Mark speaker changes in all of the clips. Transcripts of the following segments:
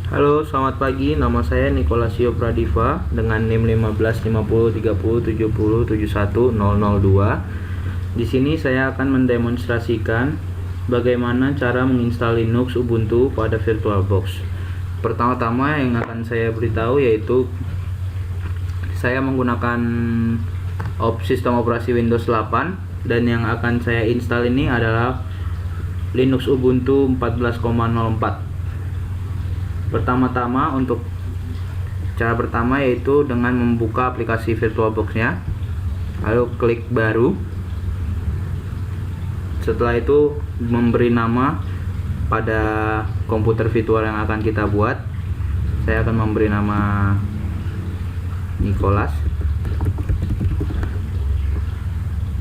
Speaker 1: Halo, selamat pagi. Nama saya Nicolasio Pradiva dengan NIM 15503070710002. Di sini saya akan mendemonstrasikan bagaimana cara menginstal Linux Ubuntu pada VirtualBox. Pertama-tama yang akan saya beritahu yaitu saya menggunakan sistem operasi Windows 8 dan yang akan saya install ini adalah Linux Ubuntu 14.04. Pertama-tama untuk cara pertama yaitu dengan membuka aplikasi VirtualBox-nya, lalu klik baru. Setelah itu memberi nama pada komputer virtual yang akan kita buat. Saya akan memberi nama Nicholas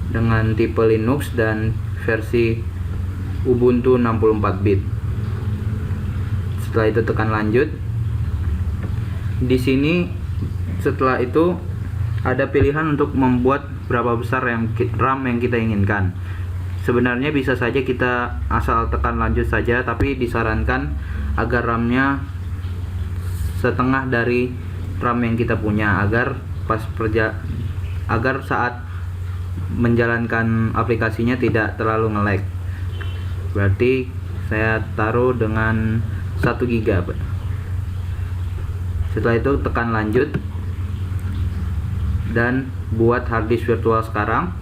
Speaker 1: dengan tipe Linux dan versi Ubuntu 64 bit. Setelah itu tekan lanjut. Di sini setelah itu ada pilihan untuk membuat berapa besar RAM yang kita inginkan. Sebenarnya bisa saja kita asal tekan lanjut saja, tapi disarankan agar RAM-nya setengah dari RAM yang kita punya agar saat menjalankan aplikasinya tidak terlalu nge-lag. Berarti saya taruh dengan 1 GB. Setelah itu tekan lanjut dan buat harddisk virtual sekarang,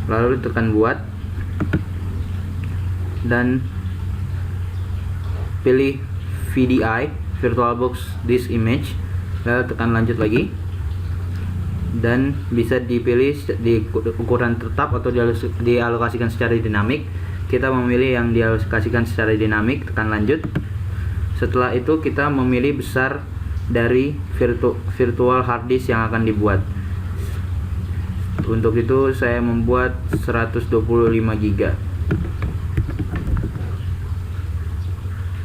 Speaker 1: lalu tekan buat dan pilih VDI VirtualBox Disk Image, lalu tekan lanjut lagi dan bisa dipilih di ukuran tetap atau dialokasikan secara dinamik. Kita memilih yang dialokasikan secara dinamik, tekan lanjut. Setelah itu kita memilih besar dari virtual hard disk yang akan dibuat. Untuk itu saya membuat 125 GB.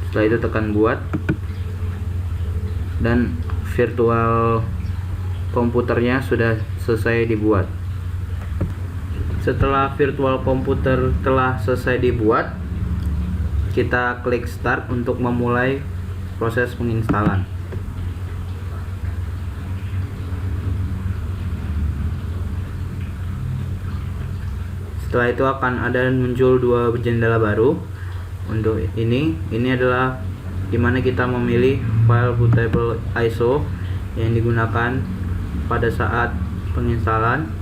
Speaker 1: Setelah itu tekan buat dan virtual komputernya sudah selesai dibuat. Setelah virtual komputer telah selesai dibuat, kita klik start untuk memulai proses penginstalan. Setelah itu akan ada muncul dua jendela baru. Untuk ini adalah dimana kita memilih file bootable ISO yang digunakan pada saat penginstalan,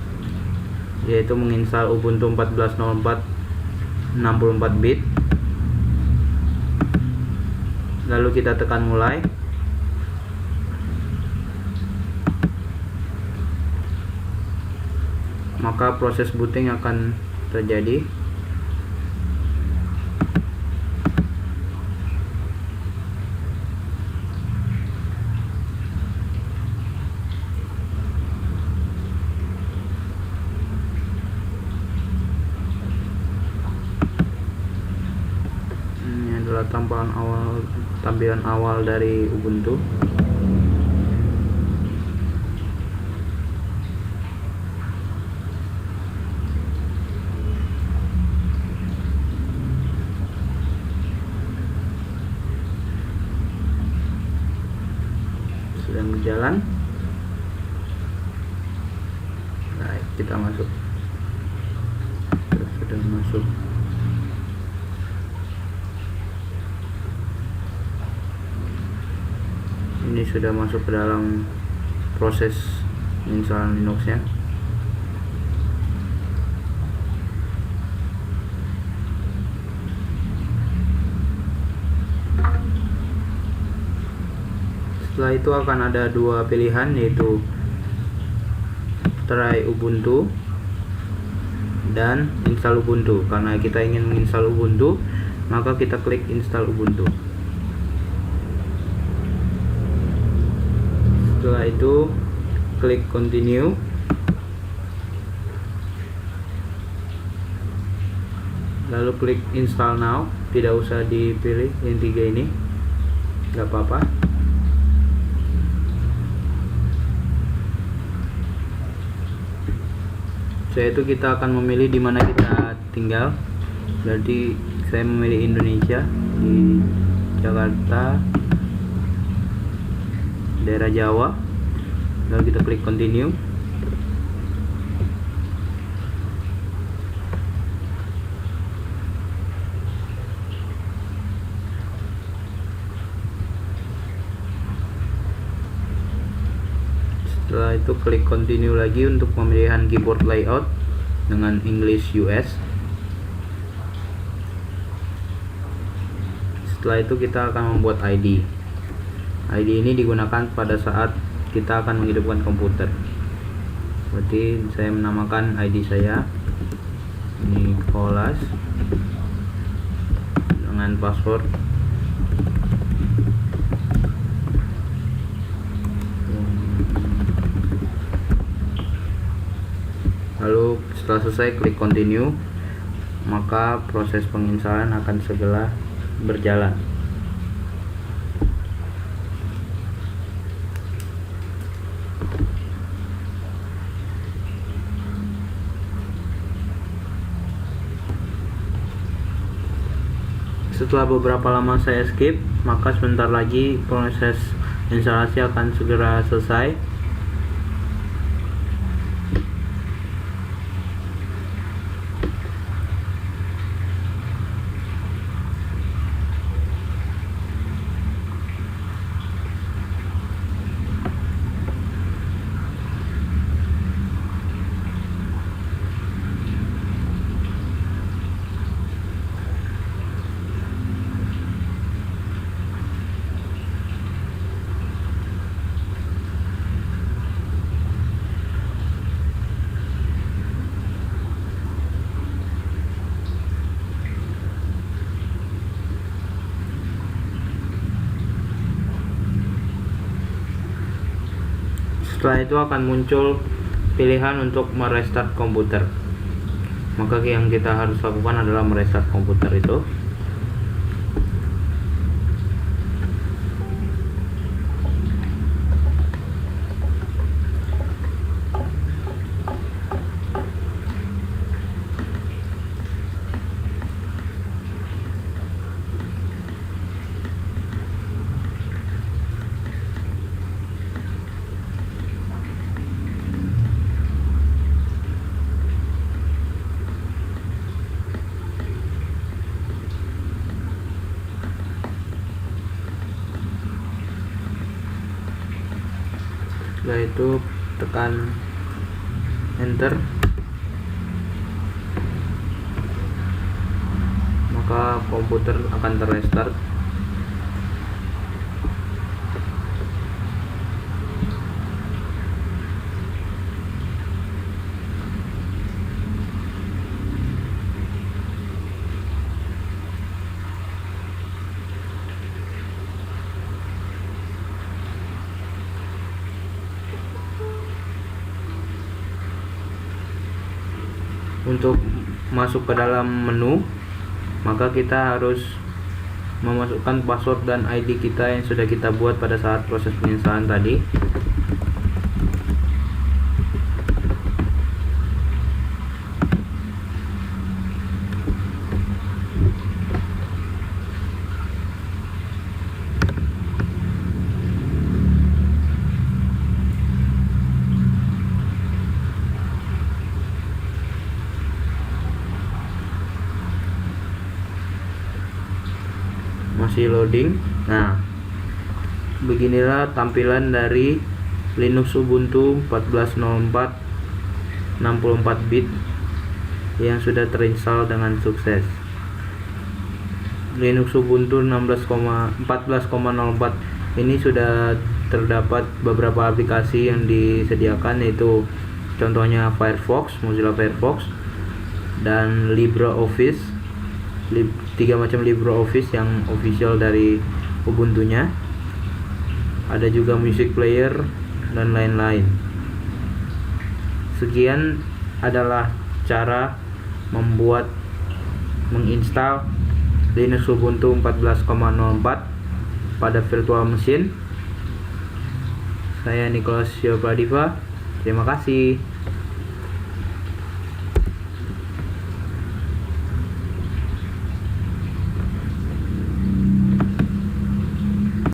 Speaker 1: yaitu menginstal Ubuntu 14.04 64 bit. Lalu kita tekan mulai. Maka proses booting akan terjadi. Tampilan awal dari Ubuntu. Sedang berjalan. Baik, kita masuk. Sudah masuk. Ini sudah masuk ke dalam proses penginstalan Linux-nya. Setelah itu akan ada dua pilihan, yaitu try Ubuntu dan install Ubuntu. Karena kita ingin menginstal Ubuntu, maka kita klik install Ubuntu. Setelah itu klik continue. Lalu klik install now. Tidak usah dipilih yang tiga ini, nggak apa-apa. Setelah itu kita akan memilih di mana kita tinggal. Jadi saya memilih Indonesia di Jakarta. daerah Jawa. Lalu kita klik continue. Setelah itu klik continue lagi untuk pemilihan keyboard layout dengan English US. Setelah itu kita akan membuat ID. ID ini digunakan pada saat kita akan menghidupkan komputer. Berarti saya menamakan ID saya Nicholas dengan password lalu setelah selesai klik continue, maka proses penginstalan akan segera berjalan. Setelah beberapa lama saya skip, maka sebentar lagi proses instalasi akan segera selesai. Setelah itu akan muncul pilihan untuk merestart komputer. Maka yang kita harus lakukan adalah merestart komputer itu. Setelah itu tekan enter, maka komputer akan terrestart. Untuk masuk ke dalam menu, maka kita harus memasukkan password dan ID kita yang sudah kita buat pada saat proses penginstalan tadi. Masih loading. Nah, beginilah tampilan dari Linux Ubuntu 14.04 64 bit yang sudah terinstall dengan sukses. Linux Ubuntu 14.04 ini sudah terdapat beberapa aplikasi yang disediakan, yaitu contohnya Firefox, Mozilla Firefox, dan LibreOffice. 3 macam LibreOffice yang official dari Ubuntu-nya. Ada juga music player dan lain-lain. Sekian adalah cara menginstal Linux Ubuntu 14.04 pada virtual machine. Saya Nicholas Pradiva. Terima kasih.